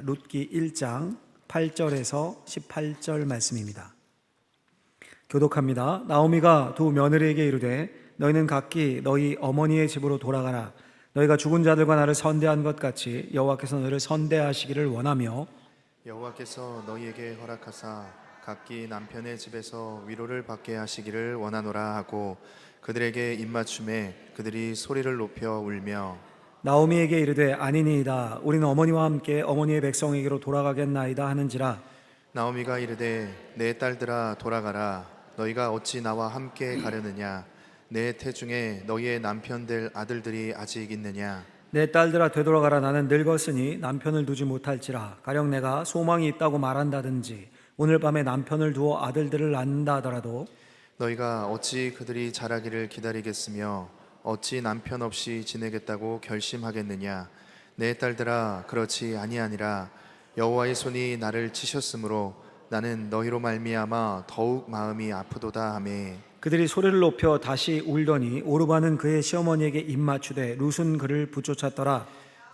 룻기 1장 8절에서 18절 말씀입니다. 교독합니다. 나오미가 두 며느리에게 이르되 너희는 각기 너희 어머니의 집으로 돌아가라. 너희가 죽은 자들과 나를 선대한 것 같이 여호와께서 너희를 선대하시기를 원하며 여호와께서 너희에게 허락하사 각기 남편의 집에서 위로를 받게 하시기를 원하노라 하고 그들에게 입맞춤에 그들이 소리를 높여 울며 나오미에게 이르되 아니니이다. 우리는 어머니와 함께 어머니의 백성에게로 돌아가겠나이다 하는지라. 나오미가 이르되 내 딸들아 돌아가라. 너희가 어찌 나와 함께 가려느냐. 내 태중에 너희의 남편들 아들들이 아직 있느냐. 내 딸들아 되돌아가라. 나는 늙었으니 남편을 두지 못할지라. 가령 내가 소망이 있다고 말한다든지 오늘 밤에 남편을 두어 아들들을 낳는다 하더라도 너희가 어찌 그들이 자라기를 기다리겠으며 어찌 남편 없이 지내겠다고 결심하겠느냐. 내 딸들아 그렇지 아니하니라. 여호와의 손이 나를 치셨으므로 나는 너희로 말미암아 더욱 마음이 아프도다 하매 그들이 소리를 높여 다시 울더니 오르바는 그의 시어머니에게 입맞추되 룻은 그를 붙쫓았더라.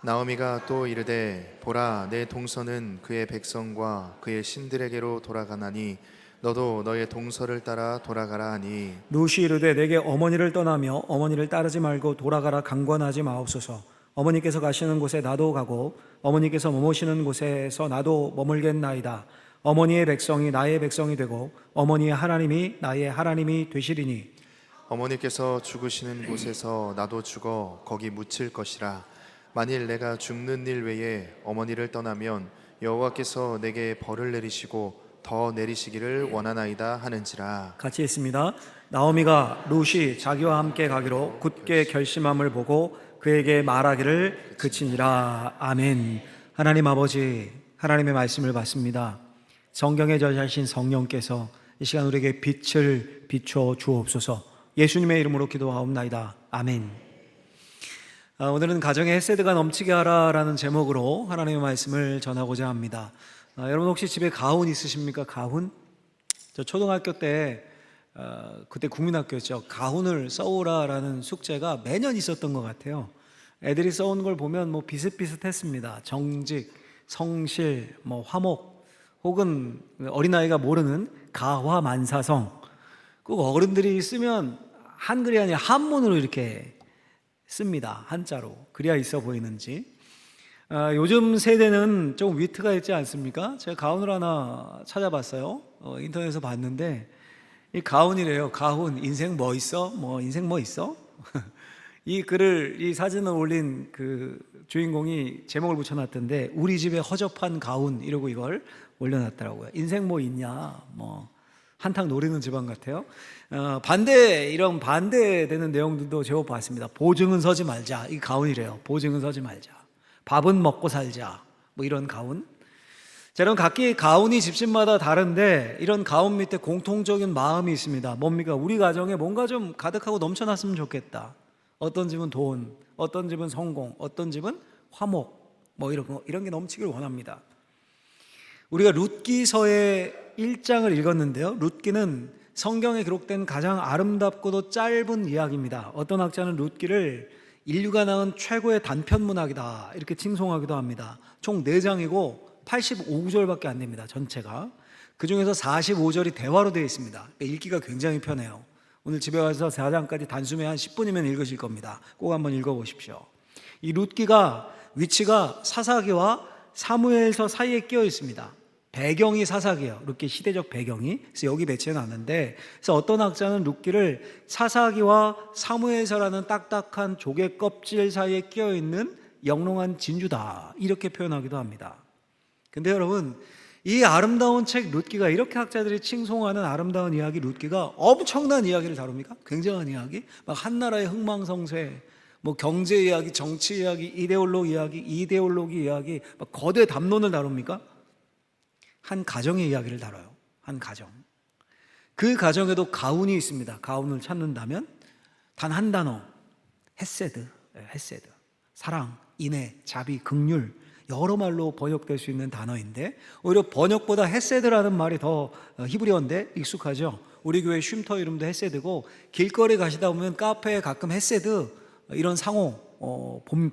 나오미가 또 이르되 보라 내 동서는 그의 백성과 그의 신들에게로 돌아가나니 너도 너의 동서를 따라 돌아가라 하니 룻이 이르되 내게 어머니를 떠나며 어머니를 따르지 말고 돌아가라 강권하지 마옵소서. 어머니께서 가시는 곳에 나도 가고 어머니께서 머무시는 곳에서 나도 머물겠나이다. 어머니의 백성이 나의 백성이 되고 어머니의 하나님이 나의 하나님이 되시리니 어머니께서 죽으시는 곳에서 나도 죽어 거기 묻힐 것이라. 만일 내가 죽는 일 외에 어머니를 떠나면 여호와께서 내게 벌을 내리시고 더 내리시기를 원하나이다 하는지라. 같이 읽습니다. 나오미가 룻이 자기와 함께 가기로 굳게 결심함을 보고 그에게 말하기를 그치니라. 아멘. 하나님 아버지, 하나님의 말씀을 받습니다. 성경에 저자신 성령께서 이 시간 우리에게 빛을 비춰 주옵소서. 예수님의 이름으로 기도하옵나이다. 아멘. 오늘은 가정에 헤세드가 넘치게 하라라는 제목으로 하나님의 말씀을 전하고자 합니다. 여러분 혹시 집에 가훈 있으십니까? 가훈? 저 초등학교 때 그때 국민학교였죠. 가훈을 써오라라는 숙제가 매년 있었던 것 같아요. 애들이 써온 걸 보면 뭐 비슷비슷했습니다. 정직, 성실, 뭐 화목, 혹은 어린아이가 모르는 가화만사성. 꼭 어른들이 쓰면 한글이 아니라 한문으로 이렇게 씁니다. 한자로. 그래야 있어 보이는지. 요즘 세대는 좀 위트가 있지 않습니까? 제가 가훈을 하나 찾아봤어요. 인터넷에서 봤는데 이 가훈이래요. 가훈, 인생 뭐 있어? 뭐 인생 뭐 있어? 이 글을, 이 사진을 올린 그 주인공이 제목을 붙여놨던데 우리 집에 허접한 가훈 이러고 이걸 올려놨더라고요. 인생 뭐 있냐? 뭐 한탕 노리는 집안 같아요. 이런 반대되는 내용들도 제법 봤습니다. 보증은 서지 말자. 이 가훈이래요. 보증은 서지 말자. 밥은 먹고 살자. 뭐 이런 가훈. 자, 여러분 각기 가훈이 집집마다 다른데 이런 가훈 밑에 공통적인 마음이 있습니다. 뭡니까? 우리 가정에 뭔가 좀 가득하고 넘쳐났으면 좋겠다. 어떤 집은 돈, 어떤 집은 성공, 어떤 집은 화목, 뭐 이런 게 넘치길 원합니다. 우리가 룻기서의 1장을 읽었는데요. 룻기는 성경에 기록된 가장 아름답고도 짧은 이야기입니다. 어떤 학자는 룻기를 인류가 낳은 최고의 단편문학이다 이렇게 칭송하기도 합니다. 총 4장이고 85구절밖에 안 됩니다. 전체가. 그 중에서 45절이 대화로 되어 있습니다. 그러니까 읽기가 굉장히 편해요. 오늘 집에 와서 4장까지 단숨에 한 10분이면 읽으실 겁니다. 꼭 한번 읽어보십시오. 이 룻기가 위치가 사사기와 사무엘서 사이에 끼어 있습니다. 배경이 사사기예요. 룻기 시대적 배경이. 그래서 여기 배치해 놨는데, 그래서 어떤 학자는 룻기를 사사기와 사무엘서라는 딱딱한 조개 껍질 사이에 끼어 있는 영롱한 진주다 이렇게 표현하기도 합니다. 근데 여러분, 이 아름다운 책 룻기가, 이렇게 학자들이 칭송하는 아름다운 이야기 룻기가 엄청난 이야기를 다룹니까? 굉장한 이야기. 막 한 나라의 흥망성쇠, 뭐 경제 이야기, 정치 이야기, 이데올로기 이야기, 막 거대 담론을 다룹니까? 한 가정의 이야기를 다뤄요. 한 가정. 그 가정에도 가훈이 있습니다. 가훈을 찾는다면 단 한 단어, 헤세드. 헤세드. 사랑, 인애, 자비, 긍휼, 여러 말로 번역될 수 있는 단어인데 오히려 번역보다 헤세드라는 말이 더 히브리어인데 익숙하죠. 우리 교회 쉼터 이름도 헤세드고 길거리 가시다 보면 카페에 가끔 헤세드 이런 상호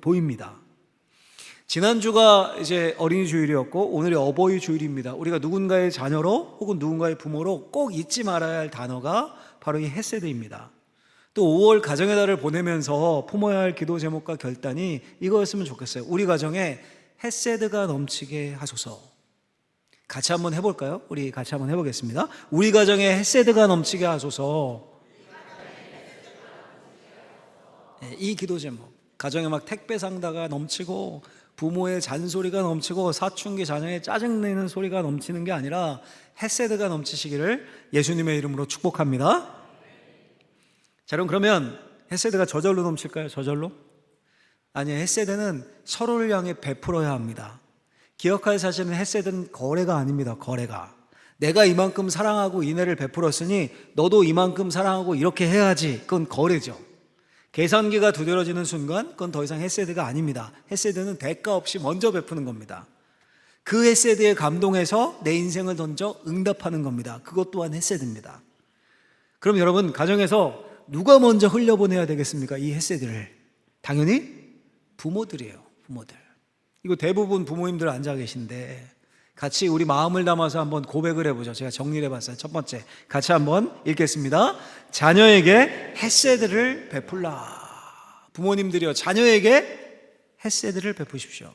보입니다. 지난주가 이제 어린이 주일이었고 오늘이 어버이 주일입니다. 우리가 누군가의 자녀로 혹은 누군가의 부모로 꼭 잊지 말아야 할 단어가 바로 이 헤세드입니다. 또 5월 가정의 달을 보내면서 품어야 할 기도 제목과 결단이 이거였으면 좋겠어요. 우리 가정에 헤세드가 넘치게 하소서. 같이 한번 해볼까요? 우리 같이 한번 해보겠습니다. 우리 가정에 헤세드가 넘치게 하소서. 네, 이 기도 제목, 가정에 막 택배 상다가 넘치고 부모의 잔소리가 넘치고 사춘기 자녀의 짜증내는 소리가 넘치는 게 아니라 헤세드가 넘치시기를 예수님의 이름으로 축복합니다. 자, 그러면 헤세드가 저절로 넘칠까요? 저절로? 아니요, 헤세드는 서로를 향해 베풀어야 합니다. 기억할 사실은 헤세드는 거래가 아닙니다. 거래가. 내가 이만큼 사랑하고 인애를 베풀었으니 너도 이만큼 사랑하고 이렇게 해야지. 그건 거래죠. 계산기가 두드러지는 순간 그건 더 이상 헤세드가 아닙니다. 헤세드는 대가 없이 먼저 베푸는 겁니다. 그 헤세드에 감동해서 내 인생을 던져 응답하는 겁니다. 그것 또한 헤세드입니다. 그럼 여러분, 가정에서 누가 먼저 흘려보내야 되겠습니까? 이 헤세드를. 당연히 부모들이에요. 부모들. 이거 대부분 부모님들 앉아 계신데 같이 우리 마음을 담아서 한번 고백을 해보죠. 제가 정리를 해봤어요. 첫 번째, 같이 한번 읽겠습니다. 자녀에게 헤세드를 베풀라. 부모님들이요, 자녀에게 헤세드를 베푸십시오.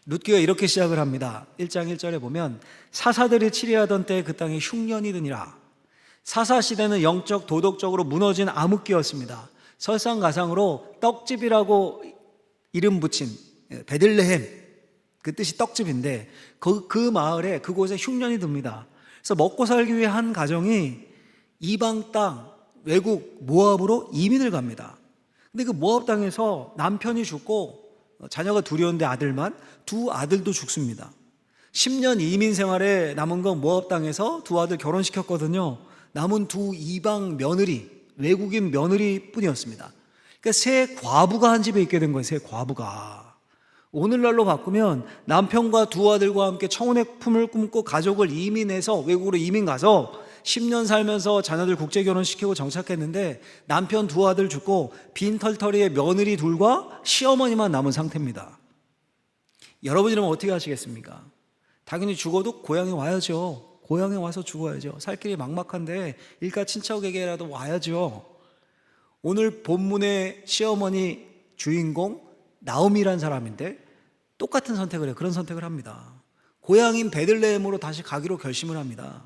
룻기가 이렇게 시작을 합니다. 1장 1절에 보면 사사들이 치리하던 때에 그 땅에 흉년이 드니라. 사사 시대는 영적 도덕적으로 무너진 암흑기였습니다. 설상가상으로 떡집이라고 이름 붙인 베들레헴, 그 뜻이 떡집인데 그 마을에 그곳에 흉년이 듭니다. 그래서 먹고 살기 위해 한 가정이 이방 땅, 외국 모압으로 이민을 갑니다. 근데 그 모압 땅에서 남편이 죽고 자녀가 둘이었는데 아들만, 두 아들도 죽습니다. 10년 이민 생활에 남은 건 모압 땅에서 두 아들 결혼시켰거든요. 남은 두 이방 며느리, 외국인 며느리 뿐이었습니다. 그러니까 세 과부가 한 집에 있게 된 거예요. 세 과부가. 오늘날로 바꾸면 남편과 두 아들과 함께 청혼의 품을 꿈고 가족을 이민해서 외국으로 이민 가서 10년 살면서 자녀들 국제 결혼시키고 정착했는데 남편 두 아들 죽고 빈털터리의 며느리 둘과 시어머니만 남은 상태입니다. 여러분이라면 어떻게 하시겠습니까? 당연히 죽어도 고향에 와야죠. 고향에 와서 죽어야죠. 살 길이 막막한데 일가 친척에게라도 와야죠. 오늘 본문의 시어머니 주인공 나오미란 사람인데 똑같은 선택을 해요. 그런 선택을 합니다. 고향인 베들레헴으로 다시 가기로 결심을 합니다.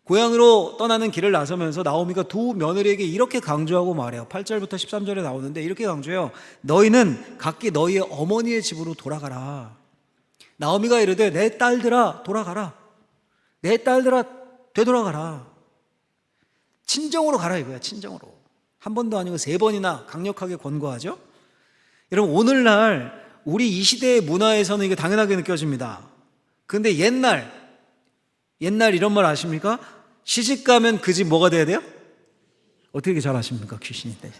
고향으로 떠나는 길을 나서면서 나오미가 두 며느리에게 이렇게 강조하고 말해요. 8절부터 13절에 나오는데 이렇게 강조해요. 너희는 각기 너희의 어머니의 집으로 돌아가라. 나오미가 이르되 내 딸들아 돌아가라. 내 딸들아 되돌아가라. 친정으로 가라 이거야. 친정으로. 한 번도 아니고 세 번이나 강력하게 권고하죠. 여러분, 오늘날 우리 이 시대의 문화에서는 이게 당연하게 느껴집니다. 그런데 옛날 이런 말 아십니까? 시집 가면 그 집 뭐가 돼야 돼요? 어떻게 잘 아십니까? 귀신인데.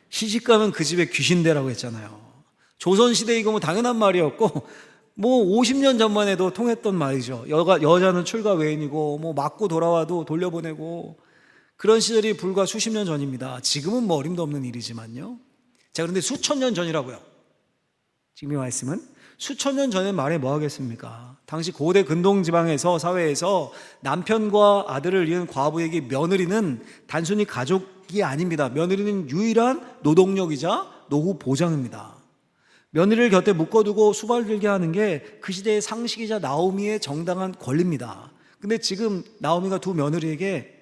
시집 가면 그 집에 귀신대라고 했잖아요. 조선시대 이거 뭐 당연한 말이었고 뭐 50년 전만 해도 통했던 말이죠. 여자는 출가 외인이고 뭐 맞고 돌아와도 돌려보내고 그런 시절이 불과 수십 년 전입니다. 지금은 뭐 어림도 없는 일이지만요. 자, 그런데 수천 년 전이라고요. 지금 이 말씀은 수천 년 전에 말해 뭐 하겠습니까? 당시 고대 근동지방에서 사회에서 남편과 아들을 잃은 과부에게 며느리는 단순히 가족이 아닙니다. 며느리는 유일한 노동력이자 노후 보장입니다. 며느리를 곁에 묶어두고 수발들게 하는 게 그 시대의 상식이자 나오미의 정당한 권리입니다. 근데 지금 나오미가 두 며느리에게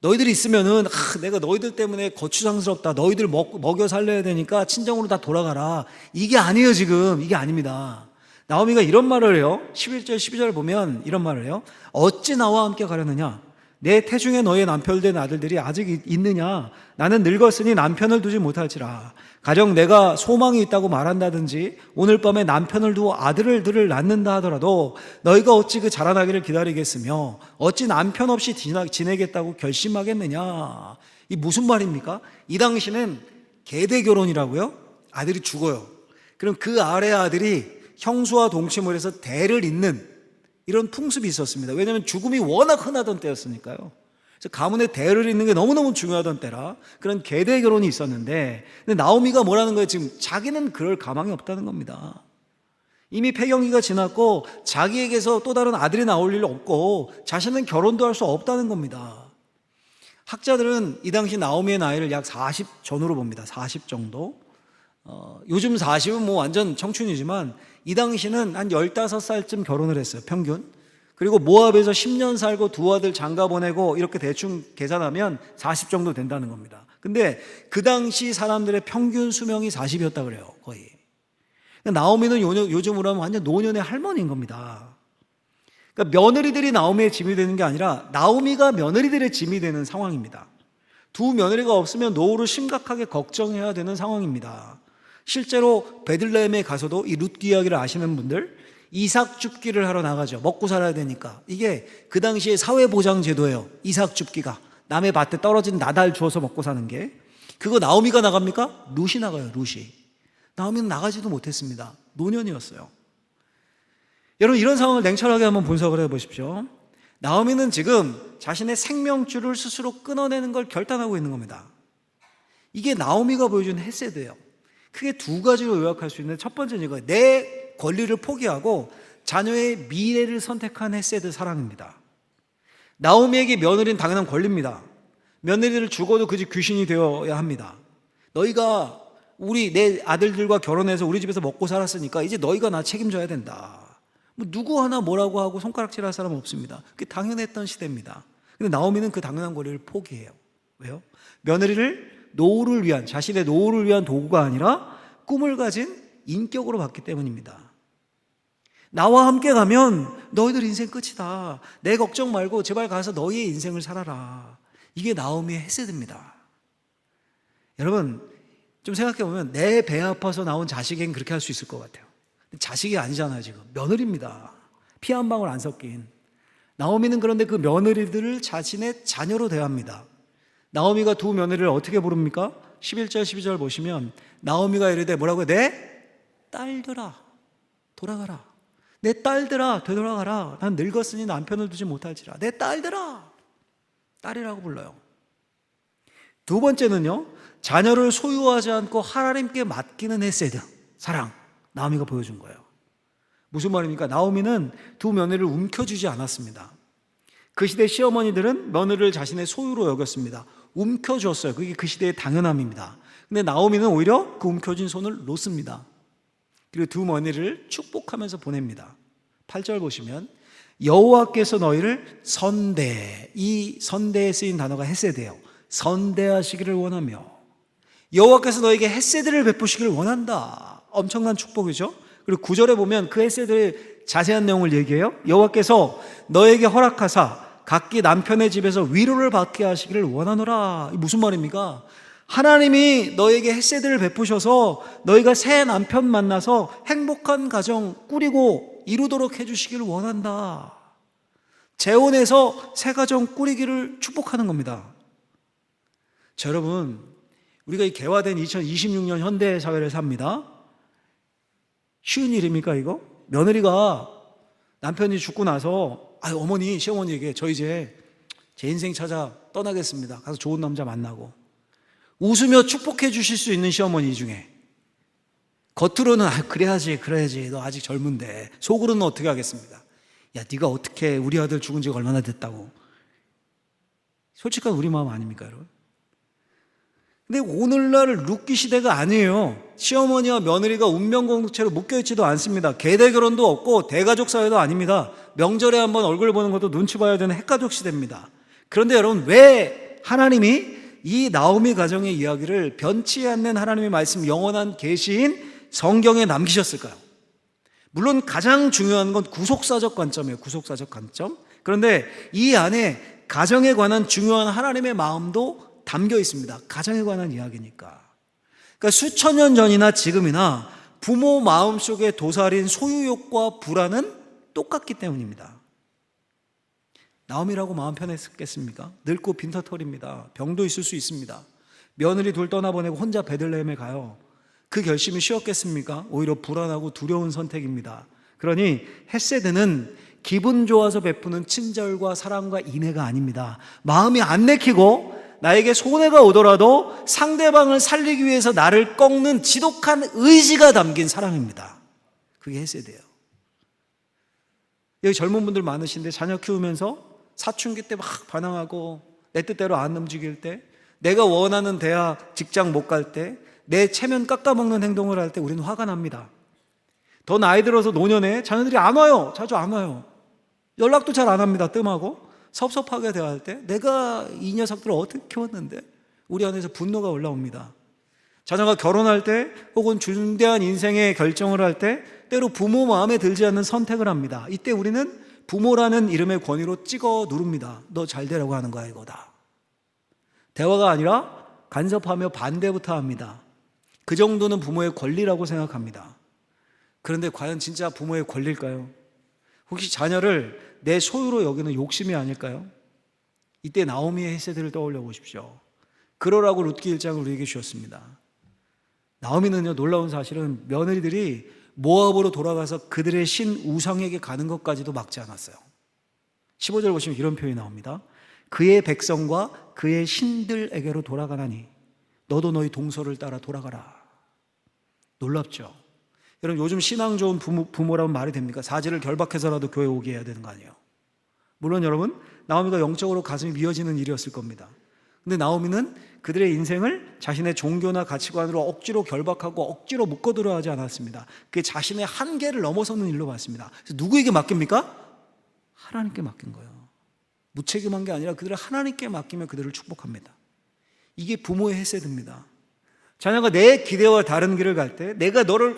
너희들이 있으면은 내가 너희들 때문에 거추장스럽다. 너희들 먹여 살려야 되니까 친정으로 다 돌아가라. 이게 아니에요. 지금 이게 아닙니다. 나오미가 이런 말을 해요. 11절 12절 보면 이런 말을 해요. 어찌 나와 함께 가려느냐? 내 태중에 너의 남편 된 아들들이 아직 있느냐? 나는 늙었으니 남편을 두지 못할지라. 가령 내가 소망이 있다고 말한다든지 오늘 밤에 남편을 두어 아들들을 낳는다 하더라도 너희가 어찌 그 자라나기를 기다리겠으며 어찌 남편 없이 지내겠다고 결심하겠느냐? 이 무슨 말입니까? 이 당시는 계대 결혼이라고요? 아들이 죽어요. 그럼 그 아래 아들이 형수와 동침을 해서 대를 잇는 이런 풍습이 있었습니다. 왜냐하면 죽음이 워낙 흔하던 때였으니까요. 그래서 가문의 대를 잇는 게 너무너무 중요하던 때라 그런 계대 결혼이 있었는데, 근데 나오미가 뭐라는 거예요? 지금 자기는 그럴 가망이 없다는 겁니다. 이미 폐경기가 지났고 자기에게서 또 다른 아들이 나올 일 없고 자신은 결혼도 할 수 없다는 겁니다. 학자들은 이 당시 나오미의 나이를 약 40 전후로 봅니다. 40 정도. 요즘 40은 뭐 완전 청춘이지만 이 당시는 한 15살쯤 결혼을 했어요, 평균. 그리고 모압에서 10년 살고 두 아들 장가 보내고 이렇게 대충 계산하면 40 정도 된다는 겁니다. 근데 그 당시 사람들의 평균 수명이 40이었다 그래요, 거의. 나오미는 요즘으로 하면 완전 노년의 할머니인 겁니다. 그러니까 며느리들이 나오미의 짐이 되는 게 아니라 나오미가 며느리들의 짐이 되는 상황입니다. 두 며느리가 없으면 노후를 심각하게 걱정해야 되는 상황입니다. 실제로 베들레헴에 가서도 이 룻 이야기를 아시는 분들, 이삭 줍기를 하러 나가죠. 먹고 살아야 되니까. 이게 그 당시의 사회보장 제도예요. 이삭 줍기가. 남의 밭에 떨어진 나달 주워서 먹고 사는 게. 그거 나오미가 나갑니까? 룻이 나가요, 룻이. 나오미는 나가지도 못했습니다. 노년이었어요. 여러분, 이런 상황을 냉철하게 한번 분석을 해보십시오. 나오미는 지금 자신의 생명줄을 스스로 끊어내는 걸 결단하고 있는 겁니다. 이게 나오미가 보여준 헤세드예요. 크게 두 가지로 요약할 수 있는데, 첫 번째는 이거예요. 내 권리를 포기하고 자녀의 미래를 선택한 헤세드 사랑입니다. 나오미에게 며느리는 당연한 권리입니다. 며느리를 죽어도 그 집 귀신이 되어야 합니다. 너희가 내 아들들과 결혼해서 우리 집에서 먹고 살았으니까 이제 너희가 나 책임져야 된다. 뭐 누구 하나 뭐라고 하고 손가락질할 사람은 없습니다. 그게 당연했던 시대입니다. 근데 나오미는 그 당연한 권리를 포기해요. 왜요? 며느리를 노후를 위한, 자신의 노후를 위한 도구가 아니라 꿈을 가진 인격으로 봤기 때문입니다. 나와 함께 가면 너희들 인생 끝이다. 내 걱정 말고 제발 가서 너희의 인생을 살아라. 이게 나오미의 헤세드입니다. 여러분, 좀 생각해보면 내 배 아파서 나온 자식에겐 그렇게 할 수 있을 것 같아요. 자식이 아니잖아요, 지금. 며느리입니다. 피 한 방울 안 섞인. 나오미는 그런데 그 며느리들을 자신의 자녀로 대합니다. 나오미가 두 며느리를 어떻게 부릅니까? 11절 12절 보시면 나오미가 이르되 뭐라고 해요? 내 딸들아 돌아가라. 내 딸들아 되돌아가라. 난 늙었으니 남편을 두지 못할지라. 내 딸들아. 딸이라고 불러요. 두 번째는요, 자녀를 소유하지 않고 하나님께 맡기는 헤세드, 사랑, 나오미가 보여준 거예요. 무슨 말입니까? 나오미는 두 며느리를 움켜쥐지 않았습니다. 그 시대 시어머니들은 며느리를 자신의 소유로 여겼습니다. 움켜쥐었어요. 그게 그 시대의 당연함입니다. 근데 나오미는 오히려 그 움켜쥔 손을 놓습니다. 그리고 두 며느리를 축복하면서 보냅니다. 8절 보시면 여호와께서 너희를 선대, 이 선대에 쓰인 단어가 헤세드예요. 선대하시기를 원하며 여호와께서 너에게 헤세드를 베푸시기를 원한다. 엄청난 축복이죠. 그리고 9절에 보면 그 헤세드의 자세한 내용을 얘기해요. 여호와께서 너에게 허락하사 각기 남편의 집에서 위로를 받게 하시기를 원하노라. 이게 무슨 말입니까? 하나님이 너에게 헤세드를 베푸셔서 너희가 새 남편 만나서 행복한 가정 꾸리고 이루도록 해주시기를 원한다. 재혼해서 새 가정 꾸리기를 축복하는 겁니다. 자, 여러분, 우리가 이 개화된 2026년 현대 사회를 삽니다. 쉬운 일입니까 이거? 며느리가 남편이 죽고 나서 어머니, 시어머니에게 저 이제 제 인생 찾아 떠나겠습니다. 가서 좋은 남자 만나고 웃으며 축복해 주실 수 있는 시어머니 중에 겉으로는 그래야지 너 아직 젊은데 속으로는 어떻게 하겠습니다. 야, 네가 어떻게 우리 아들 죽은 지가 얼마나 됐다고. 솔직한 우리 마음 아닙니까 여러분? 근데 오늘날 룻기 시대가 아니에요. 시어머니와 며느리가 운명공동체로 묶여있지도 않습니다. 계대결혼도 없고 대가족 사회도 아닙니다. 명절에 한번 얼굴 보는 것도 눈치 봐야 되는 핵가족 시대입니다. 그런데 여러분, 왜 하나님이 이 나오미 가정의 이야기를 변치 않는 하나님의 말씀, 영원한 계시인 성경에 남기셨을까요? 물론 가장 중요한 건 구속사적 관점이에요. 구속사적 관점. 그런데 이 안에 가정에 관한 중요한 하나님의 마음도 담겨 있습니다. 가정에 관한 이야기니까. 그러니까 수천 년 전이나 지금이나 부모 마음속에 도사린 소유욕과 불안은 똑같기 때문입니다. 나오미라고 마음 편했겠습니까? 늙고 빈터털입니다. 병도 있을 수 있습니다. 며느리 둘 떠나보내고 혼자 베들레헴에 가요. 그 결심이 쉬웠겠습니까? 오히려 불안하고 두려운 선택입니다. 그러니 헤세드는 기분 좋아서 베푸는 친절과 사랑과 인애가 아닙니다. 마음이 안 내키고 나에게 손해가 오더라도 상대방을 살리기 위해서 나를 꺾는 지독한 의지가 담긴 사랑입니다. 그게 헤세드예요. 여기 젊은 분들 많으신데 자녀 키우면서 사춘기 때 막 반항하고 내 뜻대로 안 움직일 때, 내가 원하는 대학, 직장 못 갈 때, 내 체면 깎아먹는 행동을 할 때 우리는 화가 납니다. 더 나이 들어서 노년에 자녀들이 안 와요. 자주 안 와요. 연락도 잘 안 합니다. 뜸하고 섭섭하게 대할 때 내가 이 녀석들을 어떻게 키웠는데, 우리 안에서 분노가 올라옵니다. 자녀가 결혼할 때 혹은 중대한 인생의 결정을 할 때 때로 부모 마음에 들지 않는 선택을 합니다. 이때 우리는 부모라는 이름의 권위로 찍어 누릅니다. 너 잘 되라고 하는 거야 이거다. 대화가 아니라 간섭하며 반대부터 합니다. 그 정도는 부모의 권리라고 생각합니다. 그런데 과연 진짜 부모의 권리일까요? 혹시 자녀를 내 소유로 여기는 욕심이 아닐까요? 이때 나오미의 헤세드를 떠올려 보십시오. 그러라고 룻기 1장을 우리에게 주셨습니다. 나오미는요, 놀라운 사실은 며느리들이 모압으로 돌아가서 그들의 신 우상에게 가는 것까지도 막지 않았어요. 15절 보시면 이런 표현이 나옵니다. 그의 백성과 그의 신들에게로 돌아가나니 너도 너희 동서를 따라 돌아가라. 놀랍죠? 여러분, 요즘 신앙 좋은 부모라면 말이 됩니까? 사지를 결박해서라도 교회 오게 해야 되는 거 아니에요? 물론 여러분, 나오미가 영적으로 가슴이 미어지는 일이었을 겁니다. 근데 나오미는 그들의 인생을 자신의 종교나 가치관으로 억지로 결박하고 억지로 묶어두려 하지 않았습니다. 그 자신의 한계를 넘어서는 일로 봤습니다. 그래서 누구에게 맡깁니까? 하나님께 맡긴 거예요. 무책임한 게 아니라 그들을 하나님께 맡기며 그들을 축복합니다. 이게 부모의 헤세드입니다. 자녀가 내 기대와 다른 길을 갈 때 내가 너를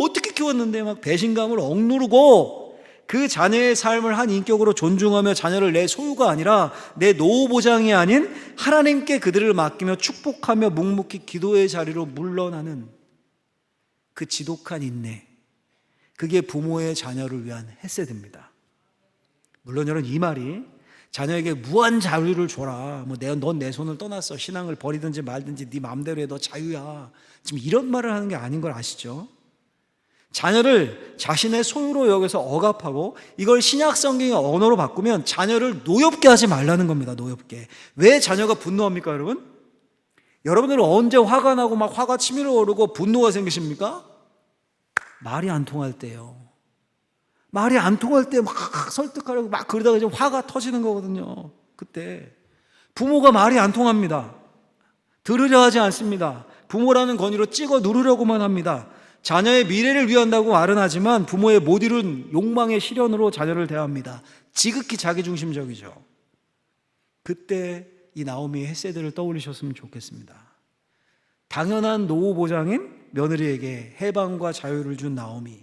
어떻게 키웠는데 막 배신감을 억누르고 그 자녀의 삶을 한 인격으로 존중하며 자녀를 내 소유가 아니라 내 노후 보장이 아닌 하나님께 그들을 맡기며 축복하며 묵묵히 기도의 자리로 물러나는 그 지독한 인내, 그게 부모의 자녀를 위한 헤세드입니다. 물론 여러분, 이 말이 자녀에게 무한 자유를 줘라, 넌 내 손을 떠났어, 신앙을 버리든지 말든지 네 마음대로 해, 너 자유야, 지금 이런 말을 하는 게 아닌 걸 아시죠? 자녀를 자신의 소유로 여기서 억압하고 이걸 신약 성경의 언어로 바꾸면 자녀를 노엽게 하지 말라는 겁니다. 노엽게. 왜 자녀가 분노합니까, 여러분? 여러분들은 언제 화가 나고 막 화가 치밀어 오르고 분노가 생기십니까? 말이 안 통할 때요. 말이 안 통할 때 막 설득하려고 막 그러다가 이제 화가 터지는 거거든요. 그때 부모가 말이 안 통합니다. 들으려 하지 않습니다. 부모라는 권위로 찍어 누르려고만 합니다. 자녀의 미래를 위한다고 말은 하지만 부모의 못 이룬 욕망의 실현으로 자녀를 대합니다. 지극히 자기중심적이죠. 그때 이 나오미의 헤세드를 떠올리셨으면 좋겠습니다. 당연한 노후 보장인 며느리에게 해방과 자유를 준 나오미,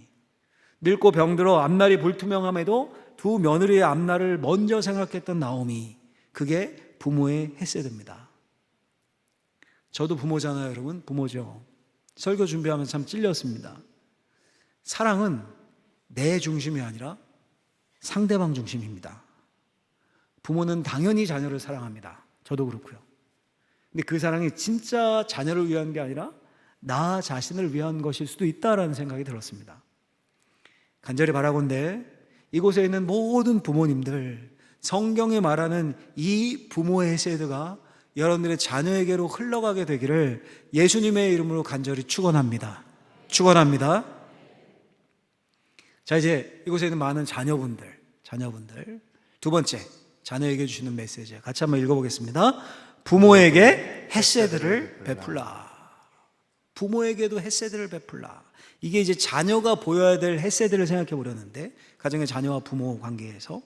늙고 병들어 앞날이 불투명함에도 두 며느리의 앞날을 먼저 생각했던 나오미, 그게 부모의 헤세드입니다. 저도 부모잖아요, 여러분. 부모죠. 설교 준비하면서 참 찔렸습니다. 사랑은 내 중심이 아니라 상대방 중심입니다. 부모는 당연히 자녀를 사랑합니다. 저도 그렇고요. 근데 그 사랑이 진짜 자녀를 위한 게 아니라 나 자신을 위한 것일 수도 있다라는 생각이 들었습니다. 간절히 바라건대 이곳에 있는 모든 부모님들, 성경이 말하는 이 부모의 헤세드가 여러분들의 자녀에게로 흘러가게 되기를 예수님의 이름으로 간절히 축원합니다. 축원합니다. 자, 이제 이곳에 있는 많은 자녀분들 두 번째, 자녀에게 주시는 메시지 같이 한번 읽어보겠습니다. 부모에게 헤세드를 베풀라. 부모에게도 헤세드를 베풀라. 이게 이제 자녀가 보여야 될 헤세드를 생각해 보려는데, 가정의 자녀와 부모 관계에서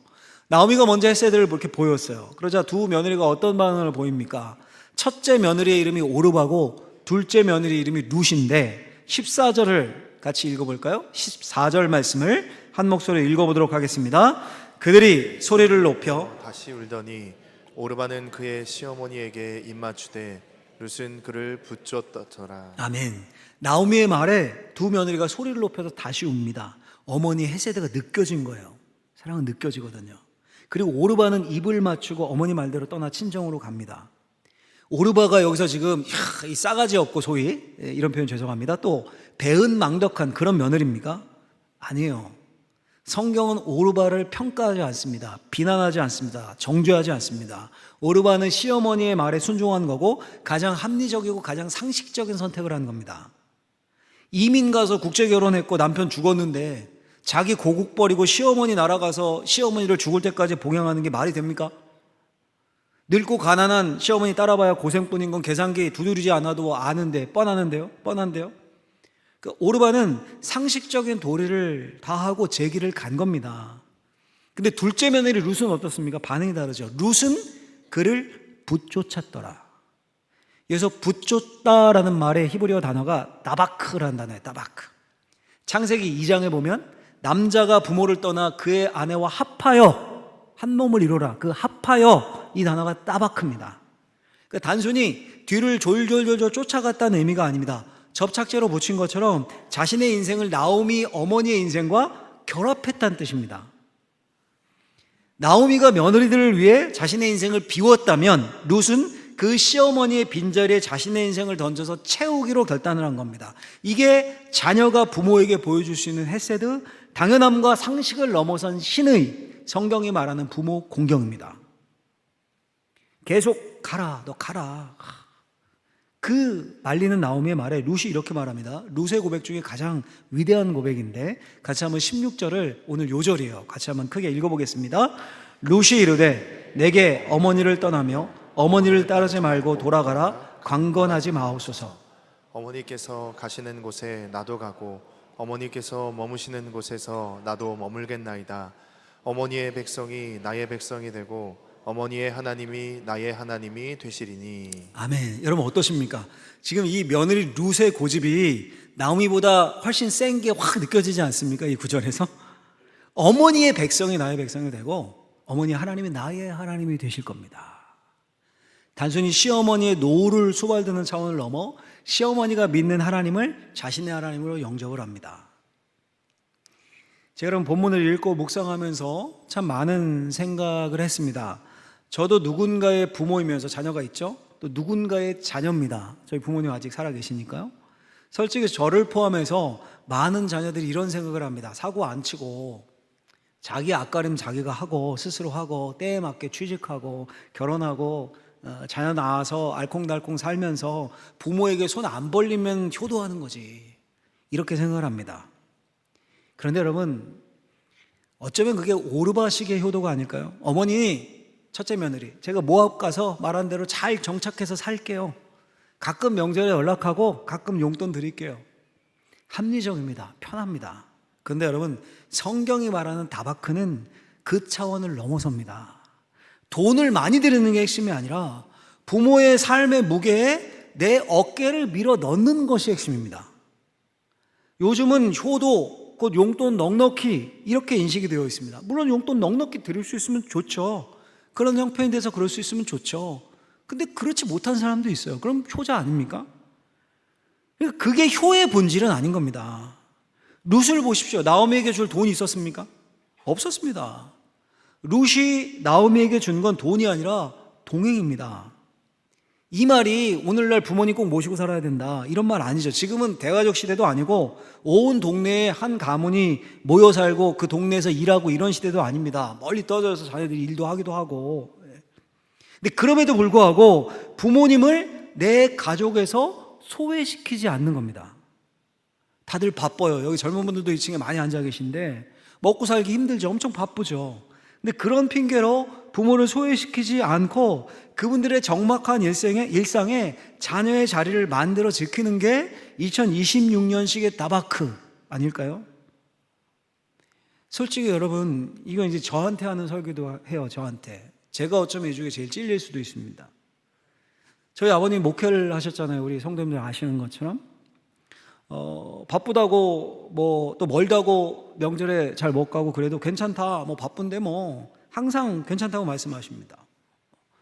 나오미가 먼저 헤세드를 그렇게 보였어요. 그러자 두 며느리가 어떤 반응을 보입니까? 첫째 며느리의 이름이 오르바고 둘째 며느리 이름이 룻인데 14절을 같이 읽어볼까요? 14절 말씀을 한 목소리로 읽어보도록 하겠습니다. 그들이 소리를 높여 다시 울더니 오르바는 그의 시어머니에게 입맞추되 룻은 그를 붙잡더라. 아멘. 나오미의 말에 두 며느리가 소리를 높여서 다시 웁니다. 어머니의 헤세드가 느껴진 거예요. 사랑은 느껴지거든요. 그리고 오르바는 입을 맞추고 어머니 말대로 떠나 친정으로 갑니다. 오르바가 여기서 지금 이 싸가지 없고 소위 이런 표현 죄송합니다. 또 배은망덕한 그런 며느리입니까? 아니에요. 성경은 오르바를 평가하지 않습니다. 비난하지 않습니다. 정죄하지 않습니다. 오르바는 시어머니의 말에 순종한 거고 가장 합리적이고 가장 상식적인 선택을 한 겁니다. 이민 가서 국제 결혼했고 남편 죽었는데 자기 고국 버리고 시어머니 날아가서 시어머니를 죽을 때까지 봉양하는 게 말이 됩니까? 늙고 가난한 시어머니 따라봐야 고생뿐인 건 계산기 두드리지 않아도 아는데 뻔한데요. 그 오르바는 상식적인 도리를 다 하고 제 길을 간 겁니다. 근데 둘째 며느리 룻은 어떻습니까? 반응이 다르죠. 룻은 그를 붙쫓았더라. 여기서 붙쫓다라는 말의 히브리어 단어가 다바크라는 단어예요. 다바크. 창세기 2장에 보면 남자가 부모를 떠나 그의 아내와 합하여 한 몸을 이루라. 그 합하여 이 단어가 다바크입니다. 그러니까 단순히 뒤를 졸졸졸 쫓아갔다는 의미가 아닙니다. 접착제로 붙인 것처럼 자신의 인생을 나오미 어머니의 인생과 결합했다는 뜻입니다. 나오미가 며느리들을 위해 자신의 인생을 비웠다면 룻은 그 시어머니의 빈자리에 자신의 인생을 던져서 채우기로 결단을 한 겁니다. 이게 자녀가 부모에게 보여줄 수 있는 헤세드, 당연함과 상식을 넘어선 신의 성경이 말하는 부모 공경입니다. 계속 가라, 너 가라. 그 말리는 나오미의 말에 룻이 이렇게 말합니다. 룻의 고백 중에 가장 위대한 고백인데 같이 한번 16절을 오늘 요절이에요. 같이 한번 크게 읽어보겠습니다. 룻이 이르되 내게 어머니를 떠나며 어머니를 따르지 말고 돌아가라. 강건하지 마옵소서. 어머니께서 가시는 곳에 나도 가고 어머니께서 머무시는 곳에서 나도 머물겠나이다. 어머니의 백성이 나의 백성이 되고 어머니의 하나님이 나의 하나님이 되시리니. 아멘. 여러분 어떠십니까? 지금 이 며느리 룻의 고집이 나오미보다 훨씬 센 게 확 느껴지지 않습니까? 이 구절에서 어머니의 백성이 나의 백성이 되고 어머니 하나님이 나의 하나님이 되실 겁니다. 단순히 시어머니의 노를 수발드는 차원을 넘어 시어머니가 믿는 하나님을 자신의 하나님으로 영접을 합니다. 제가 여러분 본문을 읽고 묵상하면서 참 많은 생각을 했습니다. 저도 누군가의 부모이면서 자녀가 있죠. 또 누군가의 자녀입니다. 저희 부모님 아직 살아계시니까요. 솔직히 저를 포함해서 많은 자녀들이 이런 생각을 합니다. 사고 안 치고 자기 앞가림 자기가 하고 스스로 하고 때에 맞게 취직하고 결혼하고 자녀 낳아서 알콩달콩 살면서 부모에게 손 안 벌리면 효도하는 거지, 이렇게 생각을 합니다. 그런데 여러분 어쩌면 그게 오르바식의 효도가 아닐까요? 어머니 첫째 며느리, 제가 모압 가서 말한 대로 잘 정착해서 살게요. 가끔 명절에 연락하고 가끔 용돈 드릴게요. 합리적입니다. 편합니다. 그런데 여러분 성경이 말하는 다바크는 그 차원을 넘어섭니다. 돈을 많이 드리는 게 핵심이 아니라 부모의 삶의 무게에 내 어깨를 밀어 넣는 것이 핵심입니다. 요즘은 효도, 곧 용돈 넉넉히 이렇게 인식이 되어 있습니다. 물론 용돈 넉넉히 드릴 수 있으면 좋죠. 그런 형편이 돼서 그럴 수 있으면 좋죠. 근데 그렇지 못한 사람도 있어요. 그럼 효자 아닙니까? 그러니까 그게 효의 본질은 아닌 겁니다. 룻을 보십시오. 나오미에게 줄 돈이 있었습니까? 없었습니다. 룻이 나오미에게 준 건 돈이 아니라 동행입니다. 이 말이 오늘날 부모님 꼭 모시고 살아야 된다 이런 말 아니죠. 지금은 대가족 시대도 아니고 온 동네에 한 가문이 모여 살고 그 동네에서 일하고 이런 시대도 아닙니다. 멀리 떨어져서 자녀들이 일도 하기도 하고. 근데 그럼에도 불구하고 부모님을 내 가족에서 소외시키지 않는 겁니다. 다들 바빠요. 여기 젊은 분들도 2층에 많이 앉아 계신데 먹고 살기 힘들죠. 엄청 바쁘죠. 근데 그런 핑계로 부모를 소외시키지 않고 그분들의 적막한 일상에 자녀의 자리를 만들어 지키는 게 2026년식의 다바크 아닐까요? 솔직히 여러분 이건 이제 저한테 하는 설교도 해요. 저한테. 제가 어쩌면 이 중에 제일 찔릴 수도 있습니다. 저희 아버님 목회를 하셨잖아요. 우리 성도님들 아시는 것처럼. 바쁘다고 뭐 또 멀다고 명절에 잘 못 가고 그래도 괜찮다, 뭐 바쁜데 뭐 항상 괜찮다고 말씀하십니다.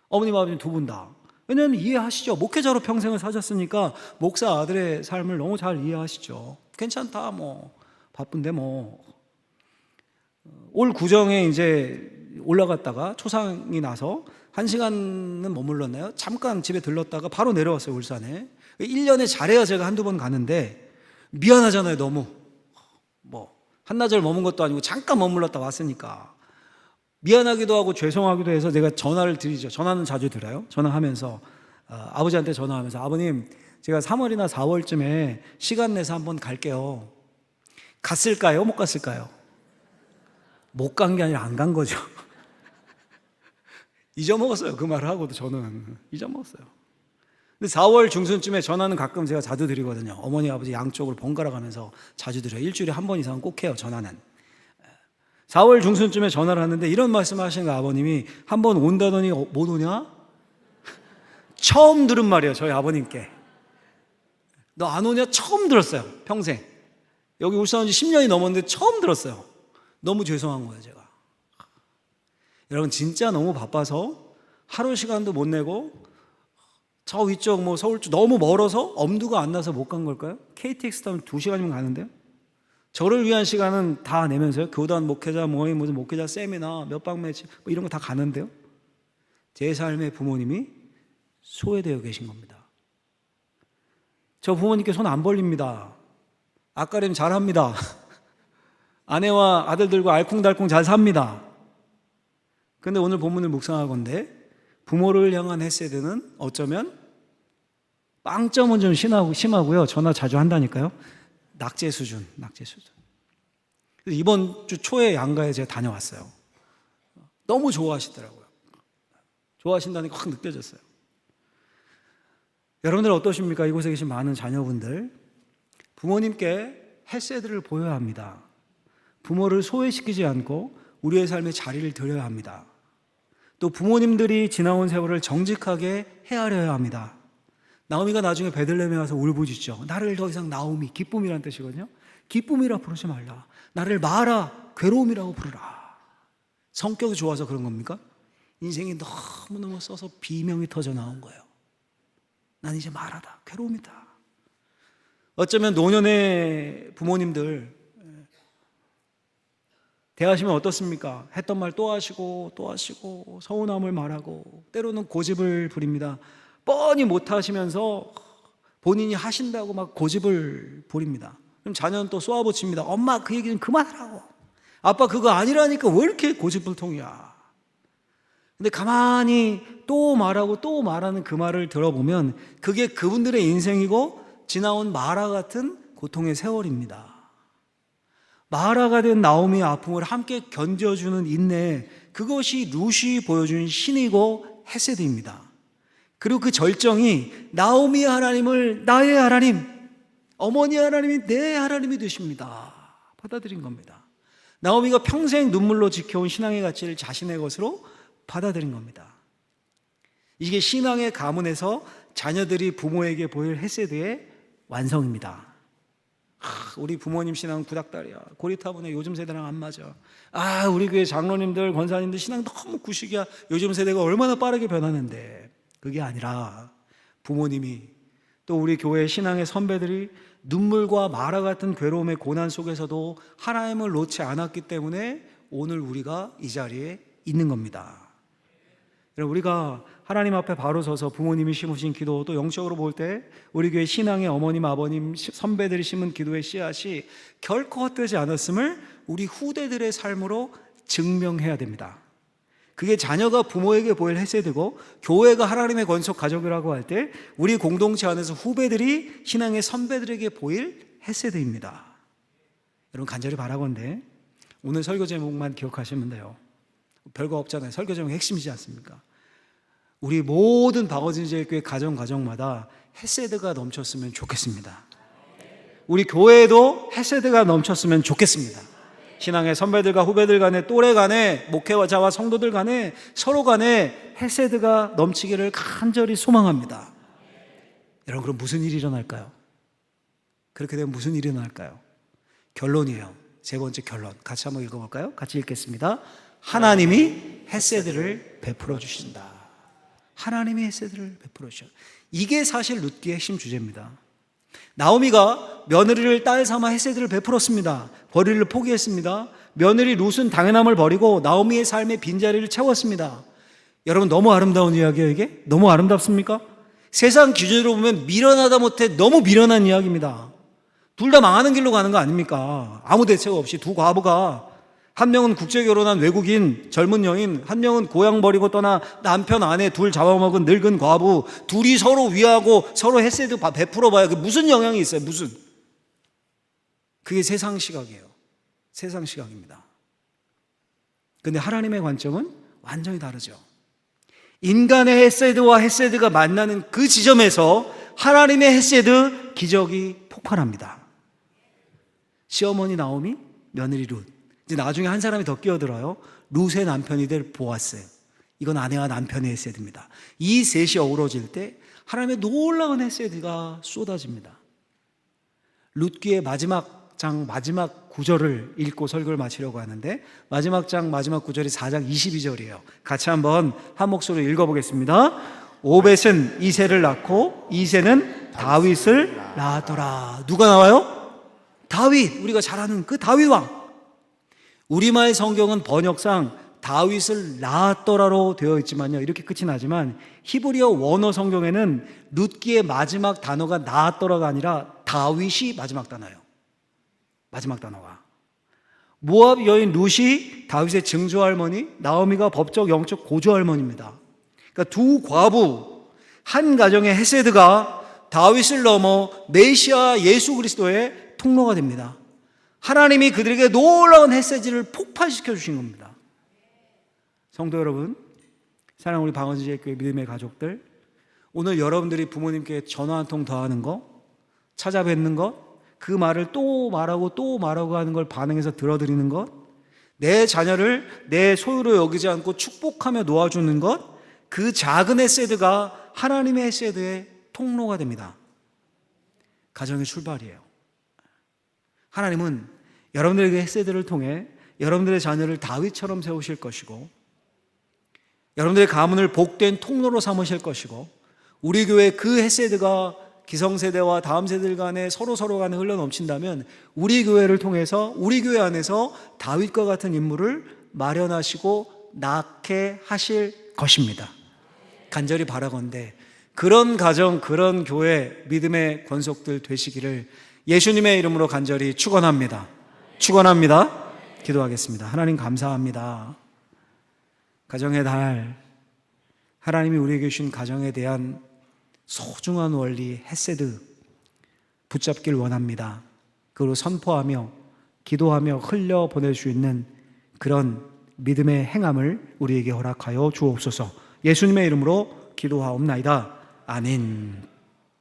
어머님 아버님 두 분 다. 왜냐하면 이해하시죠. 목회자로 평생을 사셨으니까 목사 아들의 삶을 너무 잘 이해하시죠. 괜찮다, 뭐 바쁜데 뭐. 올 구정에 이제 올라갔다가 초상이 나서 1시간은 머물렀나요? 잠깐 집에 들렀다가 바로 내려왔어요. 울산에. 1년에 잘해야 제가 한두 번 가는데 미안하잖아요. 너무 뭐 한나절 머문 것도 아니고 잠깐 머물렀다 왔으니까 미안하기도 하고 죄송하기도 해서 내가 전화를 드리죠. 전화는 자주 드려요. 전화하면서 아버지한테 전화하면서 아버님 제가 3월이나 4월쯤에 시간 내서 한번 갈게요. 갔을까요? 못 갔을까요? 못 간 게 아니라 안 간 거죠. 잊어먹었어요. 그 말을 하고도 저는 잊어먹었어요. 근데 4월 중순쯤에 전화는 가끔 제가 자주 드리거든요. 어머니 아버지 양쪽으로 번갈아 가면서 자주 드려요. 일주일에 한 번 이상은 꼭 해요. 전화는. 4월 중순쯤에 전화를 하는데 이런 말씀을 하시는 거예요. 아버님이 한 번 온다더니 못 오냐? 처음 들은 말이에요. 저희 아버님께. 너 안 오냐? 처음 들었어요. 평생. 여기 울산 온 지 10년이 넘었는데 처음 들었어요. 너무 죄송한 거예요, 제가. 여러분 진짜 너무 바빠서 하루 시간도 못 내고 저 위쪽 뭐 서울 쪽 너무 멀어서 엄두가 안 나서 못 간 걸까요? KTX 타면 2시간이면 가는데요. 저를 위한 시간은 다 내면서요. 교단 목회자 모임, 무슨 목회자 세미나, 몇박 매치 뭐 이런 거 다 가는데요. 제 삶의 부모님이 소외되어 계신 겁니다. 저 부모님께 손 안 벌립니다. 앞가림 잘합니다. 아내와 아들들과 알콩달콩 잘 삽니다. 근데 오늘 본문을 묵상하건대 부모를 향한 헤세드는 어쩌면 빵점은 좀 심하고요. 전화 자주 한다니까요. 낙제 수준. 그래서 이번 주 초에 양가에 제가 다녀왔어요. 너무 좋아하시더라고요. 좋아하신다는 게 확 느껴졌어요. 여러분들 어떠십니까? 이곳에 계신 많은 자녀분들 부모님께 헤세드를 보여야 합니다. 부모를 소외시키지 않고 우리의 삶에 자리를 드려야 합니다. 또 부모님들이 지나온 세월을 정직하게 헤아려야 합니다. 나오미가 나중에 베들레헴에 와서 울부짖죠. 나를 더 이상 나오미, 기쁨이란 뜻이거든요. 기쁨이라 부르지 말라. 나를 마라, 괴로움이라고 부르라. 성격이 좋아서 그런 겁니까? 인생이 너무너무 써서 비명이 터져 나온 거예요. 난 이제 마라다, 괴로움이다. 어쩌면 노년의 부모님들 대하시면 어떻습니까? 했던 말 또 하시고 또 하시고 서운함을 말하고 때로는 고집을 부립니다. 뻔히 못하시면서 본인이 하신다고 막 고집을 부립니다. 그럼 자녀는 또 쏘아붙입니다. 엄마 그 얘기는 그만하라고. 아빠 그거 아니라니까 왜 이렇게 고집불통이야. 근데 가만히 또 말하고 또 말하는 그 말을 들어보면 그게 그분들의 인생이고 지나온 마라 같은 고통의 세월입니다. 마라가 된 나오미의 아픔을 함께 견뎌주는 인내, 그것이 룻이 보여준 신이고 헤세드입니다. 그리고 그 절정이 나오미의 하나님을 나의 하나님, 어머니 하나님이 내 하나님이 되십니다. 받아들인 겁니다. 나오미가 평생 눈물로 지켜온 신앙의 가치를 자신의 것으로 받아들인 겁니다. 이게 신앙의 가문에서 자녀들이 부모에게 보일 헤세드의 완성입니다. 우리 부모님 신앙 구닥다리야. 고리타분해. 요즘 세대랑 안 맞아. 우리 교회 장로님들, 권사님들 신앙 너무 구식이야. 요즘 세대가 얼마나 빠르게 변하는데. 그게 아니라 부모님이 또 우리 교회 신앙의 선배들이 눈물과 마라 같은 괴로움의 고난 속에서도 하나님을 놓지 않았기 때문에 오늘 우리가 이 자리에 있는 겁니다. 여러분, 우리가 하나님 앞에 바로 서서 부모님이 심으신 기도, 또 영적으로 볼 때 우리 교회 신앙의 어머님, 아버님, 선배들이 심은 기도의 씨앗이 결코 헛되지 않았음을 우리 후대들의 삶으로 증명해야 됩니다. 그게 자녀가 부모에게 보일 헤세드고 교회가 하나님의 건속 가족이라고 할 때 우리 공동체 안에서 후배들이 신앙의 선배들에게 보일 헤세드입니다. 여러분 간절히 바라건대 오늘 설교 제목만 기억하시면 돼요. 별거 없잖아요. 설교 제목 핵심이지 않습니까? 우리 모든 박어진제일교회 가정마다 헤세드가 넘쳤으면 좋겠습니다. 우리 교회에도 헤세드가 넘쳤으면 좋겠습니다. 신앙의 선배들과 후배들 간에, 또래 간에, 목회자와 성도들 간에, 서로 간에 헤세드가 넘치기를 간절히 소망합니다. 여러분, 그럼 무슨 일이 일어날까요? 그렇게 되면 무슨 일이 일어날까요? 결론이에요. 세 번째 결론. 같이 한번 읽어볼까요? 같이 읽겠습니다. 하나님이 헤세드를 베풀어 주신다. 하나님이 헤세드를 베풀어 주셔. 이게 사실 룻기의 핵심 주제입니다. 나오미가 며느리를 딸 삼아 헤세드를 베풀었습니다. 버리를 포기했습니다. 며느리 룻은 당연함을 버리고 나오미의 삶의 빈자리를 채웠습니다. 여러분 너무 아름다운 이야기예요. 이게 너무 아름답습니까? 세상 기준으로 보면 미련하다 못해 너무 미련한 이야기입니다. 둘 다 망하는 길로 가는 거 아닙니까? 아무 대책 없이 두 과부가, 한 명은 국제 결혼한 외국인 젊은 여인, 한 명은 고향 버리고 떠나 남편 아내 둘 잡아먹은 늙은 과부, 둘이 서로 위하고 서로 헤세드 베풀어 봐야 그게 무슨 영향이 있어요? 무슨? 그게 세상 시각이에요. 세상 시각입니다. 근데 하나님의 관점은 완전히 다르죠. 인간의 헤세드와 헤세드가 만나는 그 지점에서 하나님의 헤세드 기적이 폭발합니다. 시어머니 나오미, 며느리 룻. 이제 나중에 한 사람이 더 끼어들어요. 룻의 남편이 될 보아스. 이건 아내와 남편의 헤세드입니다. 이 셋이 어우러질 때 하나님의 놀라운 헤세드가 쏟아집니다. 룻기의 마지막 장 마지막 구절을 읽고 설교를 마치려고 하는데, 마지막 장 마지막 구절이 4장 22절이에요. 같이 한번 한 목소리로 읽어보겠습니다. 오벳은 이새를 낳고 이새는 다윗을 낳았더라. 누가 나와요? 다윗. 우리가 잘 아는 그 다윗 왕. 우리말 성경은 번역상 다윗을 낳았더라로 되어 있지만요, 이렇게 끝이 나지만 히브리어 원어 성경에는 룻기의 마지막 단어가 낳았더라가 아니라 다윗이 마지막 단어예요. 마지막 단어가. 모압 여인 룻이 다윗의 증조 할머니, 나오미가 법적 영적 고조 할머니입니다. 그러니까 두 과부, 한 가정의 헤세드가 다윗을 넘어 메시아 예수 그리스도의 통로가 됩니다. 하나님이 그들에게 놀라운 헤세드를 폭발시켜 주신 겁니다. 성도 여러분, 사랑하는 우리 방언지혜교회 믿음의 가족들, 오늘 여러분들이 부모님께 전화 한 통 더 하는 거, 찾아뵙는 것, 그 말을 또 말하고 하는 걸 반응해서 들어드리는 것, 내 자녀를 내 소유로 여기지 않고 축복하며 놓아주는 것, 그 작은 헤세드가 하나님의 헤세드의 통로가 됩니다. 가정의 출발이에요. 하나님은 여러분들에게 헤세드를 통해 여러분들의 자녀를 다윗처럼 세우실 것이고, 여러분들의 가문을 복된 통로로 삼으실 것이고, 우리 교회 그 헤세드가 기성세대와 다음 세대들 간에 서로 간에 흘러넘친다면 우리 교회를 통해서 우리 교회 안에서 다윗과 같은 인물을 마련하시고 낳게 하실 것입니다. 간절히 바라건대 그런 가정, 그런 교회, 믿음의 권속들 되시기를 예수님의 이름으로 간절히 축원합니다. 축원합니다. 기도하겠습니다. 하나님 감사합니다. 가정의 달, 하나님이 우리에게 주신 가정에 대한 소중한 원리, 헤세드 붙잡길 원합니다. 그리고 선포하며 기도하며 흘려보낼 수 있는 그런 믿음의 행함을 우리에게 허락하여 주옵소서. 예수님의 이름으로 기도하옵나이다. 아멘.